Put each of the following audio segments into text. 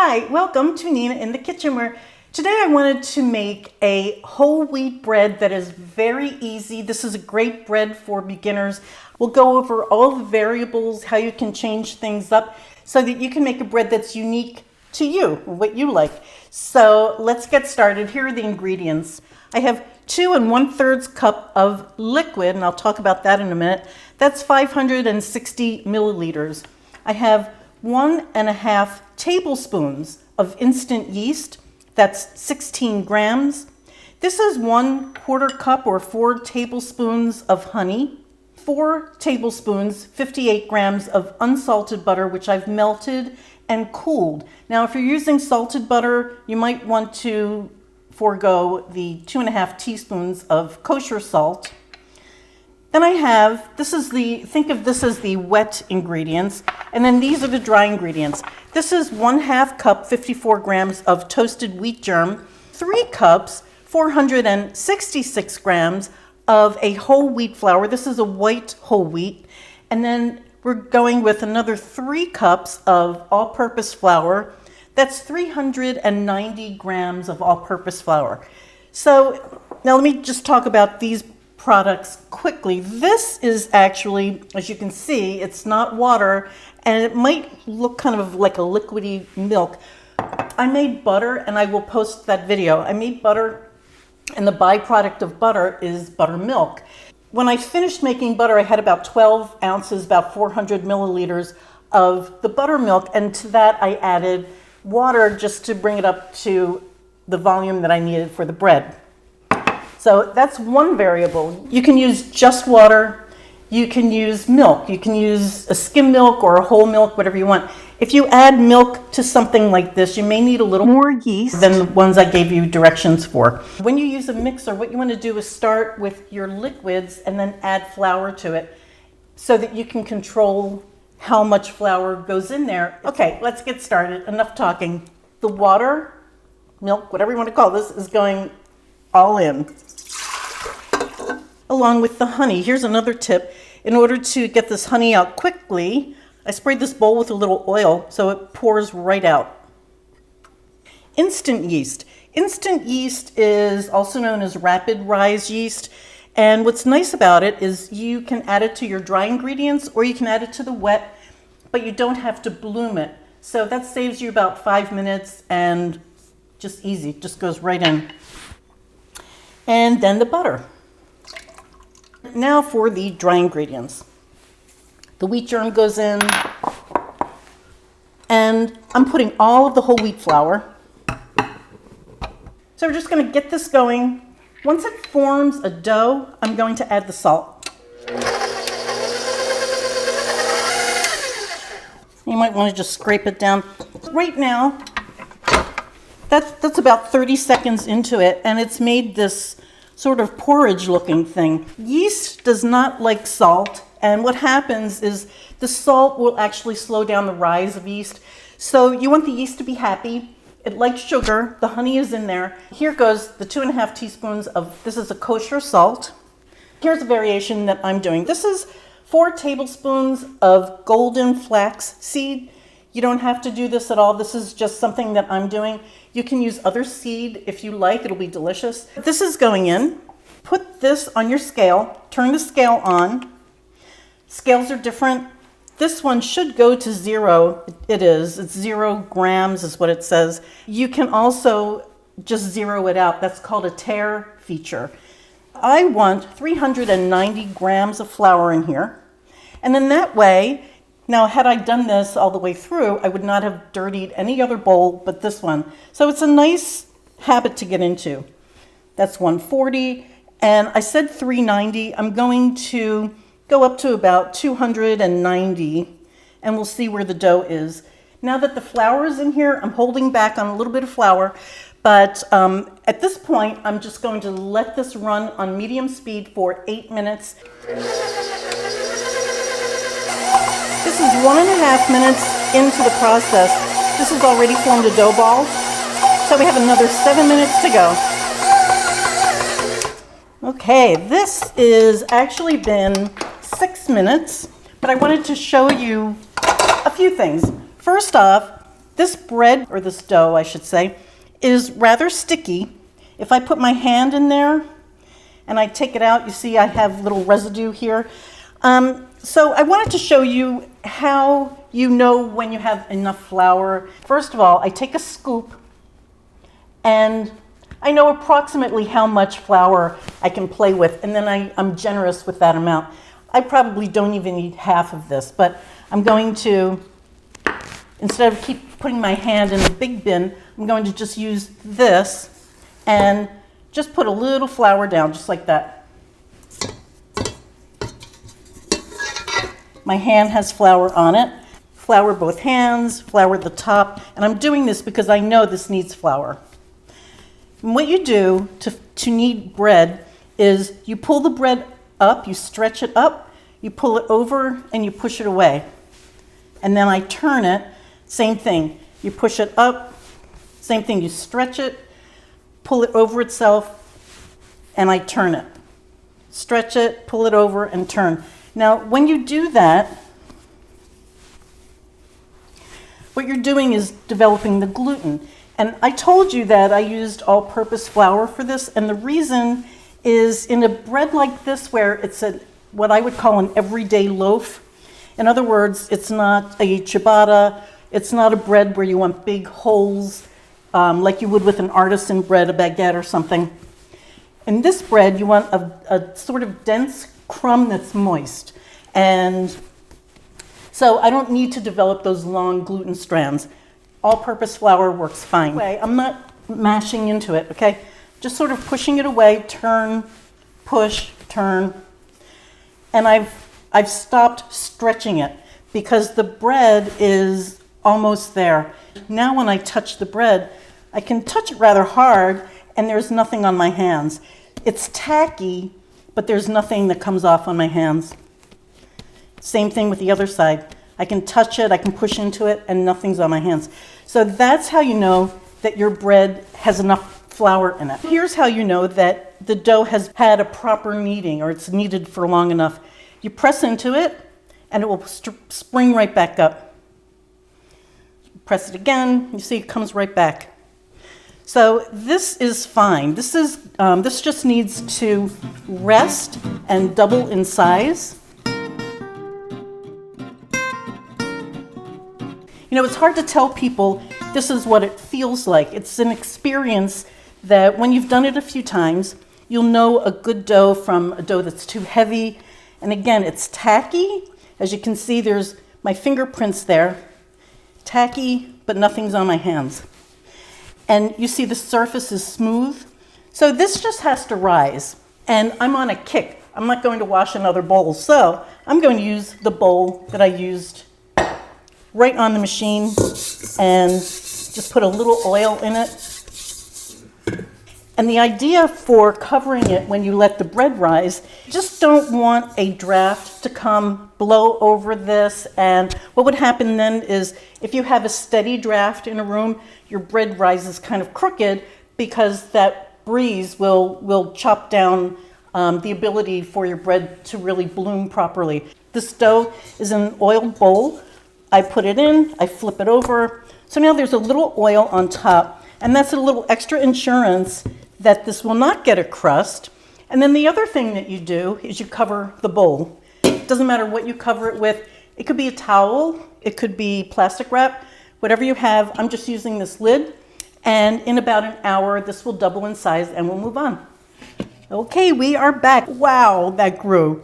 Hi, welcome to Nina in the Kitchen, where today I wanted to make a whole wheat bread that is very easy. This is a great bread for beginners. We'll go over all the variables, how you can change things up so that you can make a bread that's unique to you, what you like. So let's get started. Here are the ingredients. I have 2 1/3 cup of liquid, and I'll talk about that in a minute. That's 560 milliliters. I have 1.5 tablespoons of instant yeast. That's 16 grams. This is 1/4 cup or 4 tablespoons of honey, 4 tablespoons, 58 grams of unsalted butter, which I've melted and cooled. Now, if you're using salted butter, you might want to forego the 2.5 teaspoons of kosher salt. Then I have, think of this as the wet ingredients, and then these are the dry ingredients. This is 1/2 cup, 54 grams of toasted wheat germ, 3 cups, 466 grams of a whole wheat flour. This is a white whole wheat. And then we're going with another 3 cups of all-purpose flour. That's 390 grams of all-purpose flour. So now let me just talk about these products quickly. This is actually, as you can see, it's not water, and it might look kind of like a liquidy milk. I made butter, and I will post that video. I made butter, and the byproduct of butter is buttermilk. When I finished making butter, I had about 12 ounces, about 400 milliliters of the buttermilk, and to that I added water just to bring it up to the volume that I needed for the bread. So that's one variable. You can use just water. You can use milk. You can use a skim milk or a whole milk, whatever you want. If you add milk to something like this, you may need a little more yeast than the ones I gave you directions for. When you use a mixer, what you want to do is start with your liquids and then add flour to it so that you can control how much flour goes in there. Okay, let's get started. Enough talking. The water, milk, whatever you want to call this, is going all in, along with the honey. Here's another tip. In order to get this honey out quickly, I sprayed this bowl with a little oil so it pours right out. Instant yeast. Instant yeast is also known as rapid rise yeast. And what's nice about it is you can add it to your dry ingredients or you can add it to the wet, but you don't have to bloom it. So that saves you about 5 minutes and just easy, just goes right in. And then the butter. Now for the dry ingredients. The wheat germ goes in, and I'm putting all of the whole wheat flour. So we're just going to get this going. Once it forms a dough, I'm going to add the salt. You might want to just scrape it down. Right now, that's about 30 seconds into it, and it's made this sort of porridge looking thing. Yeast does not like salt, and what happens is the salt will actually slow down the rise of yeast. So you want the yeast to be happy. It likes sugar. The honey is in there. Here goes the 2.5 teaspoons of, this is a kosher salt. Here's a variation that I'm doing. This is 4 tablespoons of golden flax seed. You don't have to do this at all. This is just something that I'm doing. You can use other seed if you like. It'll be delicious. This is going in. Put this on your scale. Turn the scale on. Scales are different. This one should go to 0. It is. It's 0 grams is what it says. You can also just zero it out. That's called a tare feature. I want 390 grams of flour in here. And then that way, now, had I done this all the way through, I would not have dirtied any other bowl but this one. So it's a nice habit to get into. That's 140, and I said 390. I'm going to go up to about 290, and we'll see where the dough is. Now that the flour is in here, I'm holding back on a little bit of flour, but at this point, I'm just going to let this run on medium speed for 8 minutes. This is 1.5 minutes into the process. This has already formed a dough ball, so we have another 7 minutes to go. Okay, this is actually been 6 minutes, but I wanted to show you a few things. First off, This bread, or this dough I should say, is rather sticky. If I put my hand in there and I take it out, you see I have little residue here. So I wanted to show you how you know when you have enough flour. First of all, I take a scoop and I know approximately how much flour I can play with, and then I'm generous with that amount. I probably don't even need half of this, but I'm going to, instead of keep putting my hand in the big bin, I'm going to just use this and just put a little flour down, just like that. My hand has flour on it. Flour both hands, flour the top, and I'm doing this because I know this needs flour. And what you do to knead bread is you pull the bread up, you stretch it up, you pull it over, and you push it away. And then I turn it, same thing. You push it up, same thing, you stretch it, pull it over itself, and I turn it. Stretch it, pull it over, and turn. Now, when you do that, what you're doing is developing the gluten. And I told you that I used all-purpose flour for this, and the reason is in a bread like this where it's what I would call an everyday loaf. In other words, it's not a ciabatta, it's not a bread where you want big holes like you would with an artisan bread, a baguette or something. In this bread, you want a sort of dense crumb that's moist. And so I don't need to develop those long gluten strands. All-purpose flour works fine. I'm not mashing into it, okay? Just sort of pushing it away, turn, push, turn. And I've stopped stretching it because the bread is almost there. Now when I touch the bread, I can touch it rather hard and there's nothing on my hands. It's tacky, but there's nothing that comes off on my hands. Same thing with the other side. I can touch it, I can push into it, and nothing's on my hands. So that's how you know that your bread has enough flour in it. Here's how you know that the dough has had a proper kneading, or it's kneaded for long enough. You press into it, and it will spring right back up. Press it again, you see it comes right back. So this is fine. This just needs to rest and double in size. You know, it's hard to tell people this is what it feels like. It's an experience that when you've done it a few times, you'll know a good dough from a dough that's too heavy. And again, it's tacky. As you can see, there's my fingerprints there. Tacky, but nothing's on my hands. And you see the surface is smooth. So this just has to rise. And I'm on a kick. I'm not going to wash another bowl. So I'm going to use the bowl that I used right on the machine and just put a little oil in it. And the idea for covering it when you let the bread rise, you just don't want a draft to come blow over this. And what would happen then is if you have a steady draft in a room, your bread rises kind of crooked because that breeze will chop down the ability for your bread to really bloom properly. This dough is in an oiled bowl. I put it in, I flip it over. So now there's a little oil on top, and that's a little extra insurance that this will not get a crust. And then the other thing that you do is you cover the bowl. It doesn't matter what you cover it with. It could be a towel, it could be plastic wrap, whatever you have. I'm just using this lid, and in about an hour, this will double in size and we'll move on. Okay, we are back. Wow, that grew.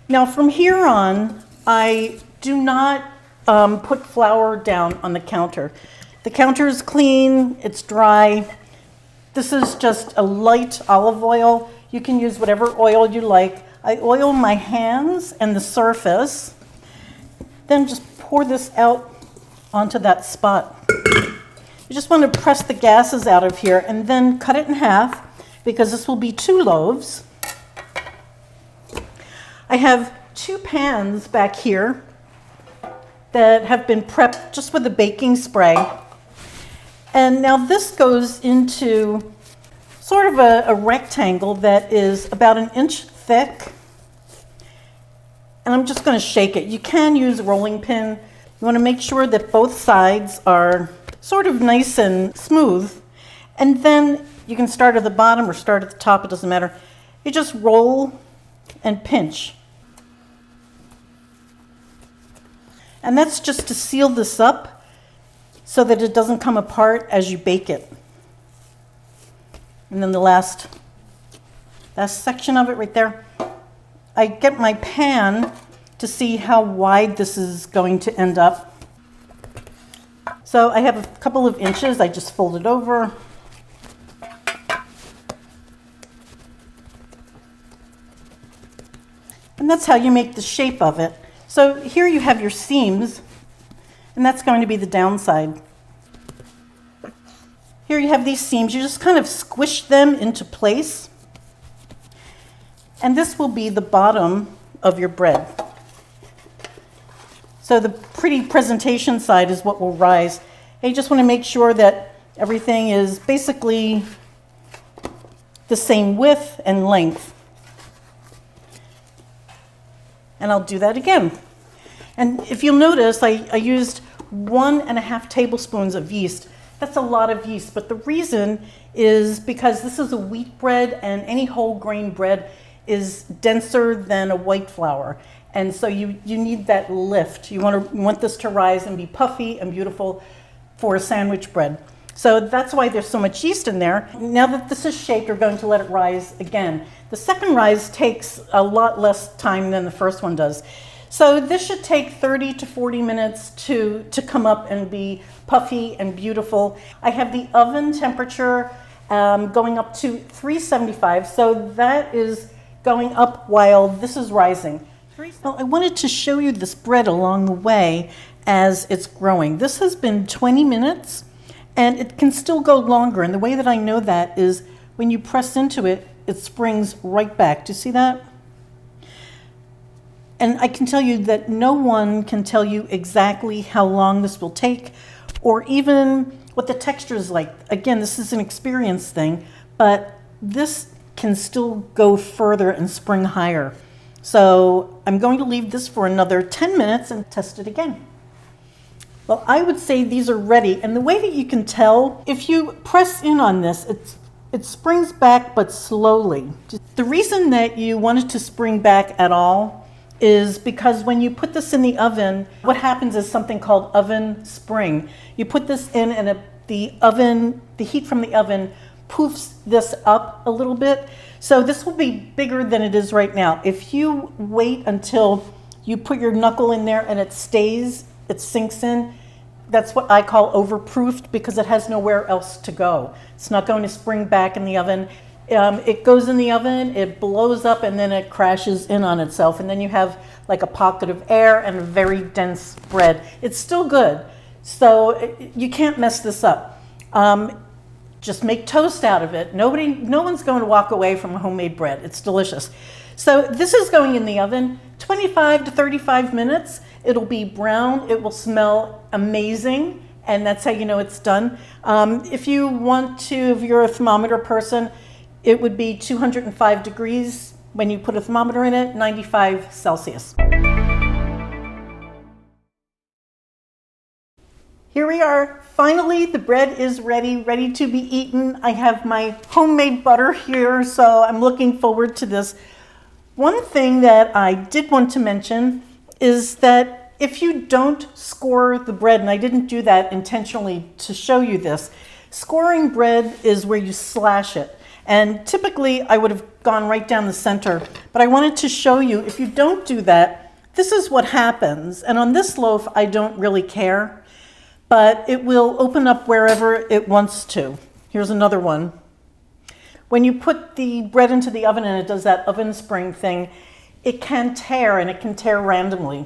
Now from here on, I do not put flour down on the counter. The counter is clean, it's dry. This is just a light olive oil. You can use whatever oil you like. I oil my hands and the surface, then just pour this out onto that spot. You just want to press the gases out of here and then cut it in half because this will be 2 loaves. I have 2 pans back here that have been prepped just with a baking spray. And now this goes into sort of a rectangle that is about 1 inch thick. And I'm just going to shake it. You can use a rolling pin. You want to make sure that both sides are sort of nice and smooth. And then you can start at the bottom or start at the top, it doesn't matter. You just roll and pinch. And that's just to seal this up so that it doesn't come apart as you bake it. And then the last section of it right there, I get my pan to see how wide this is going to end up. So I have a couple of inches, I just fold it over. And that's how you make the shape of it. So here you have your seams, and that's going to be the downside. Here you have these seams, you just kind of squish them into place. And this will be the bottom of your bread. So the pretty presentation side is what will rise. And you just want to make sure that everything is basically the same width and length. And I'll do that again. And if you'll notice, I used 1.5 tablespoons of yeast. That's a lot of yeast, but the reason is because this is a wheat bread, and any whole grain bread is denser than a white flour. And so you need that lift. You want this to rise and be puffy and beautiful for a sandwich bread. So that's why there's so much yeast in there. Now that this is shaped, you're going to let it rise again. The second rise takes a lot less time than the first one does. So this should take 30 to 40 minutes to come up and be puffy and beautiful. I have the oven temperature going up to 375, so that is going up while this is rising. Well, I wanted to show you this bread along the way as it's growing. This has been 20 minutes, and it can still go longer. And the way that I know that is when you press into it, it springs right back. Do you see that? And I can tell you that no one can tell you exactly how long this will take or even what the texture is like. Again, this is an experience thing, but this can still go further and spring higher. So I'm going to leave this for another 10 minutes and test it again. Well, I would say these are ready. And the way that you can tell, if you press in on this, it springs back, but slowly. The reason that you want it to spring back at all is because when you put this in the oven, what happens is something called oven spring. You put this in and the heat from the oven poofs this up a little bit. So this will be bigger than it is right now. If you wait until you put your knuckle in there and it sinks in, that's what I call overproofed, because it has nowhere else to go. It's not going to spring back in the oven. It goes in the oven, it blows up, and then it crashes in on itself. And then you have like a pocket of air and a very dense bread. It's still good. So you can't mess this up. Just make toast out of it. No one's going to walk away from homemade bread. It's delicious. So this is going in the oven, 25 to 35 minutes. It'll be brown. It will smell amazing. And that's how you know it's done. If you're a thermometer person, it would be 205 degrees when you put a thermometer in it, 95 Celsius. Here we are. Finally, the bread is ready to be eaten. I have my homemade butter here, so I'm looking forward to this. One thing that I did want to mention is that if you don't score the bread, and I didn't do that intentionally to show you this, scoring bread is where you slash it. And typically I would have gone right down the center, but I wanted to show you, if you don't do that, this is what happens. And on this loaf, I don't really care, but it will open up wherever it wants to. Here's another one. When you put the bread into the oven and it does that oven spring thing, it can tear, and it can tear randomly.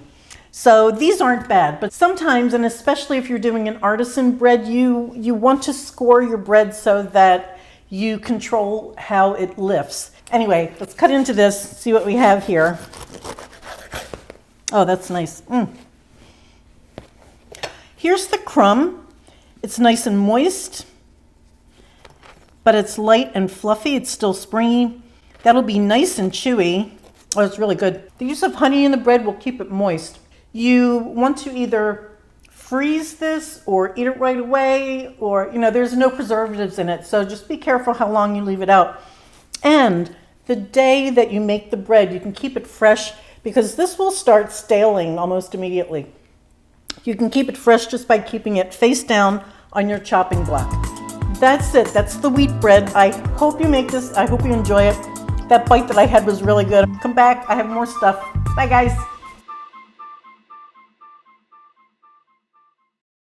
So these aren't bad, but sometimes, and especially if you're doing an artisan bread, you want to score your bread so that you control how it lifts. Anyway, let's cut into this, see what we have here. Oh, that's nice. Here's the crumb. It's nice and moist, but it's light and fluffy. It's still springy. That'll be nice and chewy. Oh, it's really good. The use of honey in the bread will keep it moist. You want to either freeze this or eat it right away, or, there's no preservatives in it. So just be careful how long you leave it out. And the day that you make the bread, you can keep it fresh because this will start staling almost immediately. You can keep it fresh just by keeping it face down on your chopping block. That's it. That's the wheat bread. I hope you make this. I hope you enjoy it. That bite that I had was really good. Come back. I have more stuff. Bye, guys.